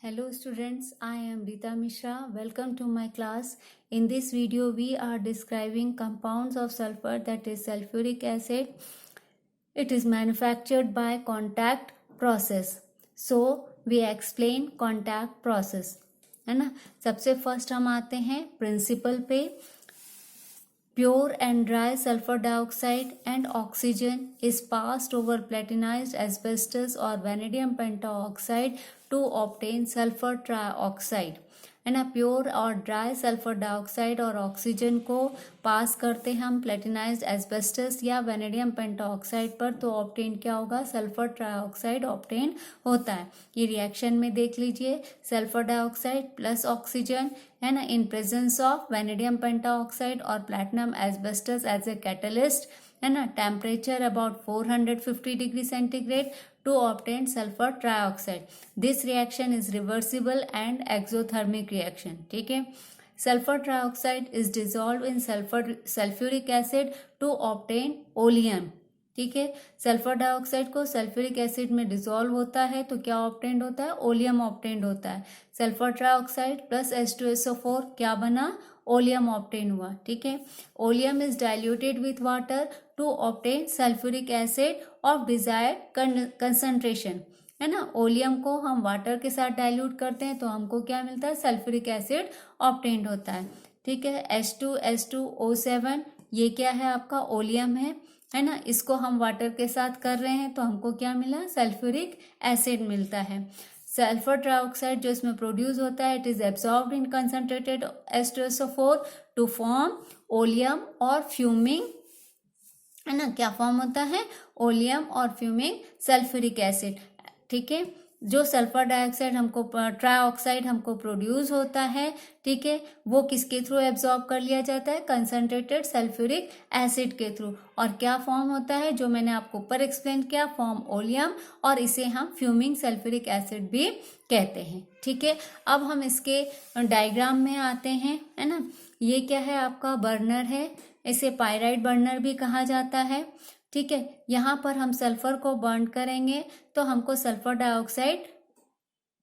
Hello students, I am Rita Mishra. Welcome to my class. In this video, we are describing compounds of sulfur, that is sulfuric acid. It is manufactured by contact process. So, we explain contact process. है ना। सबसे first हम आते हैं principal पे। Pure and dry sulfur dioxide and oxygen is passed over platinized asbestos or vanadium pentaoxide to obtain sulfur trioxide. है ना। Pure और ड्राई सल्फर डाइऑक्साइड और ऑक्सीजन को पास करते हैं हम प्लेटिनाइज्ड एस्बेस्टस या वेनेडियम पेंटाऑक्साइड पर, तो ऑब्टेन क्या होगा, सल्फर ट्राइऑक्साइड ऑब्टेन होता है। ये रिएक्शन में देख लीजिए, सल्फर डाइऑक्साइड प्लस ऑक्सीजन, है ना, in presence of vanadium pentoxide और platinum asbestos as a catalyst, है ना, temperature about 450 degree centigrade to obtain sulfur trioxide. This reaction is reversible and exothermic reaction. ठीक है। Sulfur trioxide is dissolved in sulfuric acid to obtain oleum. ठीक है। Sulphur dioxide को sulphuric acid में dissolve होता है तो क्या ऑब्टेंड होता है, ओलियम ऑब्टेंड होता है। सल्फर ट्राइऑक्साइड प्लस H2SO4 क्या बना, ओलियम ऑब्टेन हुआ। ठीक है। Oleum is diluted with water to obtain sulphuric acid of desired concentration, है ना। ओलियम को हम वाटर के साथ डाइल्यूट करते हैं तो हमको क्या मिलता है, सल्फ्यूरिक एसिड ऑब्टेंड होता है। ठीक है। H2SO7 ये क्या है, आपका ओलियम है ना। इसको हम वाटर के साथ कर रहे हैं तो हमको क्या मिला, सल्फ्यूरिक एसिड मिलता है। सल्फर ट्राइऑक्साइड जो इसमें प्रोड्यूस होता है, it is absorbed in concentrated H2SO4 to form oleum और फ्यूमिंग, है ना। क्या फॉर्म होता है, ओलियम और फ्यूमिंग सल्फ्यूरिक एसिड। ठीक है। जो सल्फर डाइऑक्साइड हमको ट्राइऑक्साइड हमको प्रोड्यूस होता है, ठीक है, वो किसके थ्रू एब्जॉर्ब कर लिया जाता है, कंसंट्रेटेड सल्फ्यूरिक एसिड के थ्रू। और क्या फॉर्म होता है, जो मैंने आपको ऊपर एक्सप्लेन किया, फॉर्म ओलियम, और इसे हम फ्यूमिंग सल्फ्यूरिक एसिड भी कहते हैं। ठीक है। अब हम इसके डायग्राम में आते हैं, है ना। ये क्या है, आपका बर्नर है, इसे पायराइट बर्नर भी कहा जाता है। ठीक है। यहाँ पर हम सल्फर को बर्न करेंगे तो हमको सल्फर डाइऑक्साइड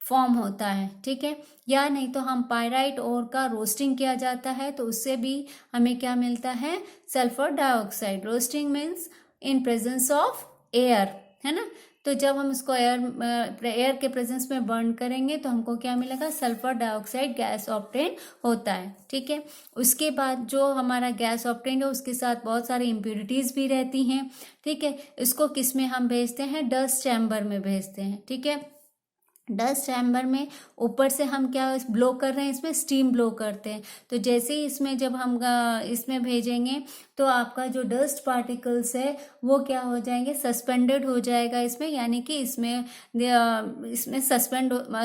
फॉर्म होता है। ठीक है। या नहीं तो हम पायराइट ओर का रोस्टिंग किया जाता है तो उससे भी हमें क्या मिलता है, sulphur dioxide. Roasting means in presence of air, है ना। तो जब हम इसको एयर के प्रेजेंस में बर्न करेंगे तो हमको क्या मिलेगा, सल्फर डाइऑक्साइड गैस ऑब्टेन होता है। ठीक है। उसके बाद जो हमारा गैस ऑब्टेन है उसके साथ बहुत सारी इम्प्यूरिटीज भी रहती हैं। ठीक है। इसको किस में हम भेजते हैं, डस्ट चैम्बर में भेजते हैं। ठीक है। डस्ट चैम्बर में ऊपर से हम क्या ब्लो कर रहे हैं, इसमें स्टीम ब्लो करते हैं। तो जैसे ही इसमें जब हम इसमें भेजेंगे तो आपका जो डस्ट पार्टिकल्स है वो क्या हो जाएंगे, सस्पेंडेड हो जाएगा इसमें, यानी कि इसमें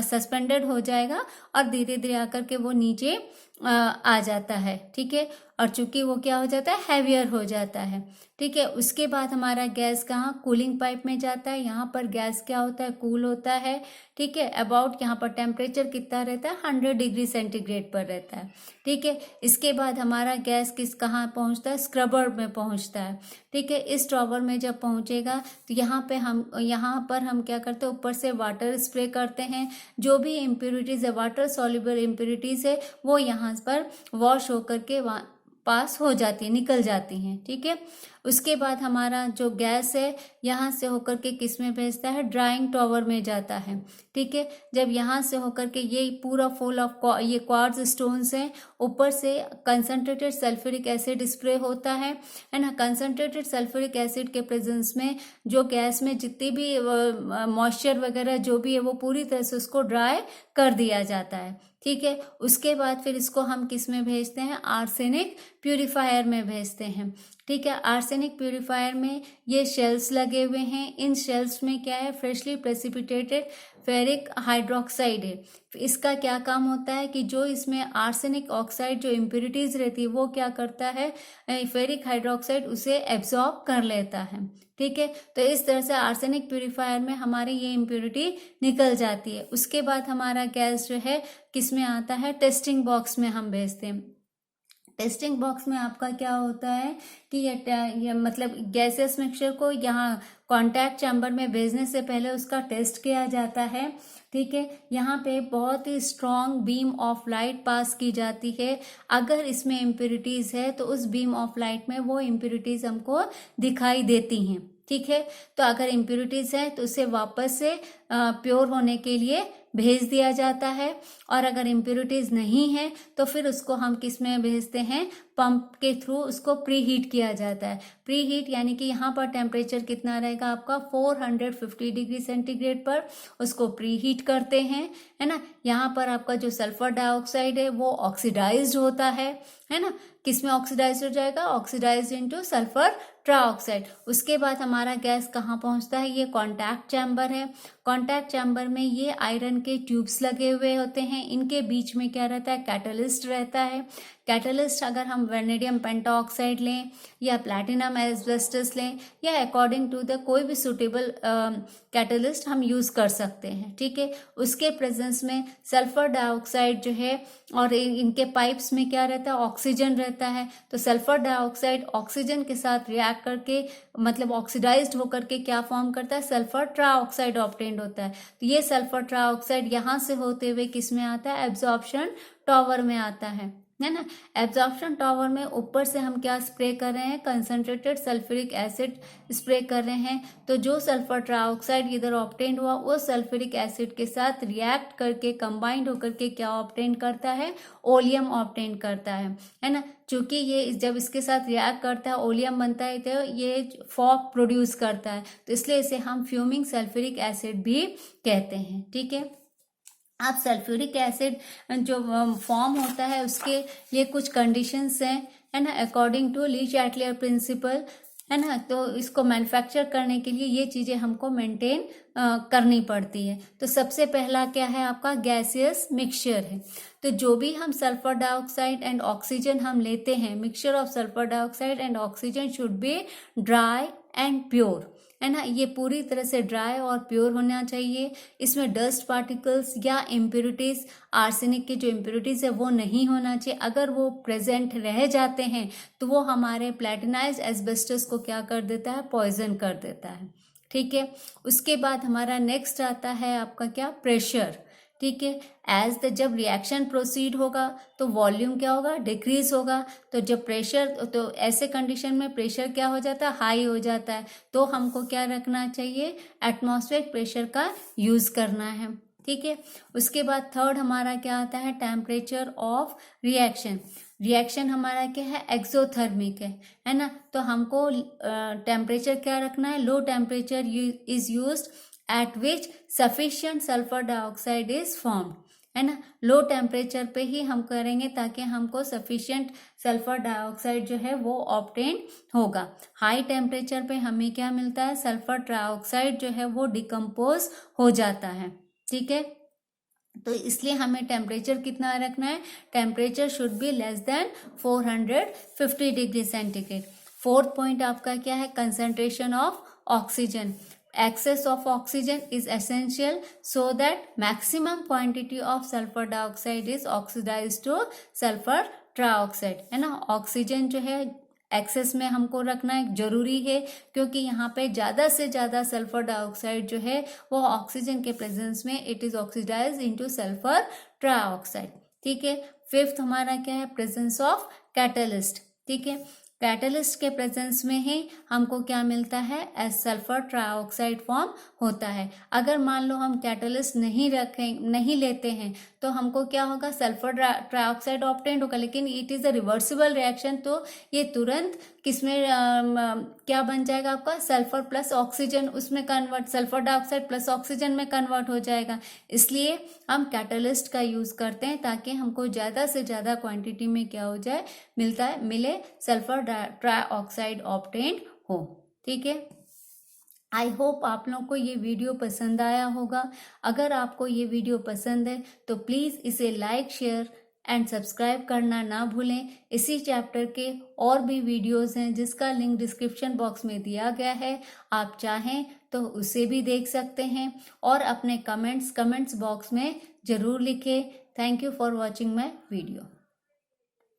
सस्पेंडेड हो जाएगा और धीरे धीरे आकर के वो नीचे आ जाता है। ठीक है। और चूंकि वो क्या हो जाता है, हैवियर हो जाता है। ठीक है। उसके बाद हमारा गैस कहाँ, कूलिंग पाइप में जाता है। यहाँ पर गैस क्या होता है, कूल होता है। ठीक है। अबाउट यहाँ पर टेम्परेचर कितना रहता है, 100 डिग्री सेंटीग्रेड पर रहता है। ठीक है। इसके बाद हमारा गैस कहाँ पहुँचता है, स्क्रबर में पहुँचता है। ठीक है। इस स्क्रबर में जब पहुँचेगा तो यहाँ पर हम क्या करते हैं, ऊपर से वाटर स्प्रे करते हैं। जो भी इम्प्यूरिटीज है, वाटर सॉल्युबल इम्प्यूरिटीज है, वो यहाँ पर वॉश होकर के पास हो जाती है, निकल जाती हैं। ठीक है। उसके बाद हमारा जो गैस है यहाँ से होकर के किस में भेजता है, ड्राइंग टॉवर में जाता है। ठीक है। जब यहाँ से होकर के ये पूरा फुल ऑफ ये क्वार्ट्ज स्टोन्स हैं, ऊपर से कंसंट्रेटेड सल्फ्यूरिक एसिड स्प्रे होता है ना। कंसंट्रेटेड सल्फ्यूरिक एसिड के प्रेजेंस में जो गैस में जितनी भी मॉइस्चर वगैरह जो भी है वो पूरी तरह से उसको ड्राई कर दिया जाता है। ठीक है। उसके बाद फिर इसको हम किस में भेजते हैं, आर्सेनिक प्यूरिफायर में भेजते हैं। ठीक है। आर्सेनिक प्यूरिफायर में ये शेल्स लगे हुए हैं। इन शेल्स में क्या है, फ्रेशली प्रेसिपिटेटेड फेरिक हाइड्रोक्साइड है। इसका क्या काम होता है कि जो इसमें आर्सेनिक ऑक्साइड जो इम्प्यूरिटीज रहती है वो क्या करता है, फेरिक हाइड्रोक्साइड उसे एब्जॉर्ब कर लेता है। ठीक है। तो इस तरह से आर्सेनिक प्यूरिफायर में हमारी ये इम्प्यूरिटी निकल जाती है। उसके बाद हमारा गैस जो है किस में आता है, टेस्टिंग बॉक्स में हम भेजते हैं। टेस्टिंग बॉक्स में आपका क्या होता है कि ये मतलब गैसियस मिक्सचर को यहाँ कॉन्टैक्ट चैम्बर में भेजने से पहले उसका टेस्ट किया जाता है। ठीक है, यहाँ पे बहुत ही strong beam of light pass की जाती है। अगर इसमें इम्प्योरिटीज है तो उस बीम ऑफ लाइट में वो इम्प्योरिटीज हमको दिखाई देती हैं। ठीक है, तो अगर इम्प्योरिटीज है तो उसे वापस से प्योर होने के लिए भेज दिया जाता है, और अगर इम्प्योरिटीज नहीं है तो फिर उसको हम किस में भेजते हैं, पंप के थ्रू उसको प्री हीट किया जाता है। प्री हीट यानी कि यहाँ पर टेम्परेचर कितना रहेगा आपका 450 डिग्री सेंटीग्रेड पर उसको प्री हीट करते हैं, है ना। यहाँ पर आपका जो सल्फर डाइऑक्साइड है वो ऑक्सीडाइज्ड होता है ना। किस में ऑक्सीडाइज हो जाएगा, ऑक्सीडाइज इनटू सल्फर ट्राइऑक्साइड। उसके बाद हमारा गैस कहाँ पहुंचता है, ये कॉन्टैक्ट चैम्बर है। कॉन्टैक्ट चैम्बर में ये आयरन के ट्यूब्स लगे हुए होते हैं, इनके बीच में क्या रहता है, कैटलिस्ट रहता है। कैटलिस्ट अगर हम वेनेडियम पेंटाऑक्साइड लें या प्लैटिनम एस्बेस्टस लें या अकॉर्डिंग टू द कोई भी सुटेबल कैटलिस्ट हम यूज कर सकते हैं। ठीक है, उसके प्रेजेंस में सल्फर डाइऑक्साइड जो है और इनके पाइप्स में क्या रहता है, ऑक्सीजन रहता है। तो सल्फर डाइऑक्साइड ऑक्सीजन के साथ रिएक्ट करके मतलब ऑक्सीडाइज्ड होकर के क्या फॉर्म करता है, सल्फर ट्राइऑक्साइड ऑब्टेन्ड होता है। तो ये सल्फर ट्राइऑक्साइड यहाँ से होते हुए किस में आता है, एब्जॉर्प्शन टॉवर में आता है ना। एब्जॉर्प्शन टॉवर में ऊपर से हम क्या स्प्रे कर रहे हैं, कंसंट्रेटेड सल्फ्यूरिक एसिड स्प्रे कर रहे हैं। तो जो सल्फर ट्राइऑक्साइड इधर ऑब्टेन्ड हुआ वो सल्फ्यूरिक एसिड के साथ रिएक्ट करके कंबाइंड होकर के क्या ऑब्टेन करता है, ओलियम ऑब्टेन करता है ना। चूंकि ये जब इसके साथ रिएक्ट करता है ओलियम बनता है तो ये फॉग प्रोड्यूस करता है, तो इसलिए इसे हम फ्यूमिंग सल्फ्यूरिक एसिड भी कहते हैं। ठीक है, आप सल्फ्यूरिक एसिड जो फॉर्म होता है उसके लिए कुछ कंडीशंस हैं, है ना, according to Le Chatelier principle, है ना। तो इसको मैन्युफैक्चर करने के लिए ये चीजें हमको मेंटेन करनी पड़ती है। तो सबसे पहला क्या है आपका, गैसियस मिक्सचर है। तो जो भी हम सल्फर डाइऑक्साइड एंड ऑक्सीजन हम लेते हैं, mixture of sulphur dioxide and oxygen should be dry and pure, है ना। ये पूरी तरह से ड्राई और प्योर होना चाहिए। इसमें डस्ट पार्टिकल्स या इम्प्योरिटीज, आर्सेनिक की जो इम्प्योरिटीज है वो नहीं होना चाहिए। अगर वो प्रेजेंट रह जाते हैं तो वो हमारे प्लैटिनाइज्ड एस्बेस्टस को क्या कर देता है, पॉइजन कर देता है। ठीक है, उसके बाद हमारा नेक्स्ट आता है आपका क्या, प्रेशर। ठीक है, एज द जब रिएक्शन प्रोसीड होगा तो वॉल्यूम क्या होगा, डिक्रीज होगा। तो जब प्रेशर, तो ऐसे कंडीशन में प्रेशर क्या हो जाता है, हाई हो जाता है। तो हमको क्या रखना चाहिए, एटमॉस्फेरिक प्रेशर का यूज करना है। ठीक है, उसके बाद थर्ड हमारा क्या आता है, टेम्परेचर ऑफ रिएक्शन। रिएक्शन हमारा क्या है, एक्सोथर्मिक है ना। तो हमको टेम्परेचर क्या रखना है, low temperature is used at which sufficient sulfur dioxide is formed, है ना। लो टेम्परेचर पे ही हम करेंगे ताकि हमको सफिशिएंट सल्फर डाइऑक्साइड जो है वो ऑब्टेन होगा। हाई टेम्परेचर पे हमें क्या मिलता है, सल्फर ट्राइऑक्साइड जो है वो डिकम्पोज हो जाता है। ठीक है, तो इसलिए हमें टेम्परेचर कितना रखना है, temperature should be less than 450 degree centigrade. Fourth point आपका क्या है, concentration of oxygen. Excess of oxygen is essential so that maximum quantity of sulfur dioxide is oxidized to sulfur trioxide, है ना। ऑक्सीजन जो है एक्सेस में हमको रखना एक जरूरी है, क्योंकि यहाँ पे ज्यादा से ज्यादा सल्फर डाइऑक्साइड जो है वो ऑक्सीजन के प्रेजेंस में it is oxidise into sulphur trioxide. ठीक है, फिफ्थ हमारा क्या है, प्रेजेंस ऑफ कैटलिस्ट। ठीक है, कैटलिस्ट के प्रेजेंस में ही हमको क्या मिलता है, एज सल्फर ट्राइऑक्साइड फॉर्म होता है। अगर मान लो हम कैटलिस्ट नहीं लेते हैं तो हमको क्या होगा, सल्फर ट्राइऑक्साइड ऑब्टेन्ड होगा, लेकिन it is a reversible reaction. तो ये तुरंत किसमें क्या बन जाएगा आपका, सल्फर प्लस ऑक्सीजन उसमें convert, sulphur dioxide plus oxygen में कन्वर्ट हो जाएगा। इसलिए हम कैटलिस्ट का यूज करते हैं ताकि हमको ज्यादा से ज्यादा क्वांटिटी में क्या हो जाए, मिले सल्फर ट्राइऑक्साइड ऑब्टेन्ड हो। ठीक है, आई होप आप लोगों को ये वीडियो पसंद आया होगा। अगर आपको ये वीडियो पसंद है तो प्लीज़ इसे लाइक, शेयर एंड सब्सक्राइब करना ना भूलें। इसी चैप्टर के और भी वीडियोस हैं जिसका लिंक डिस्क्रिप्शन बॉक्स में दिया गया है, आप चाहें तो उसे भी देख सकते हैं। और अपने कमेंट्स बॉक्स में ज़रूर लिखें। Thank you for watching my video.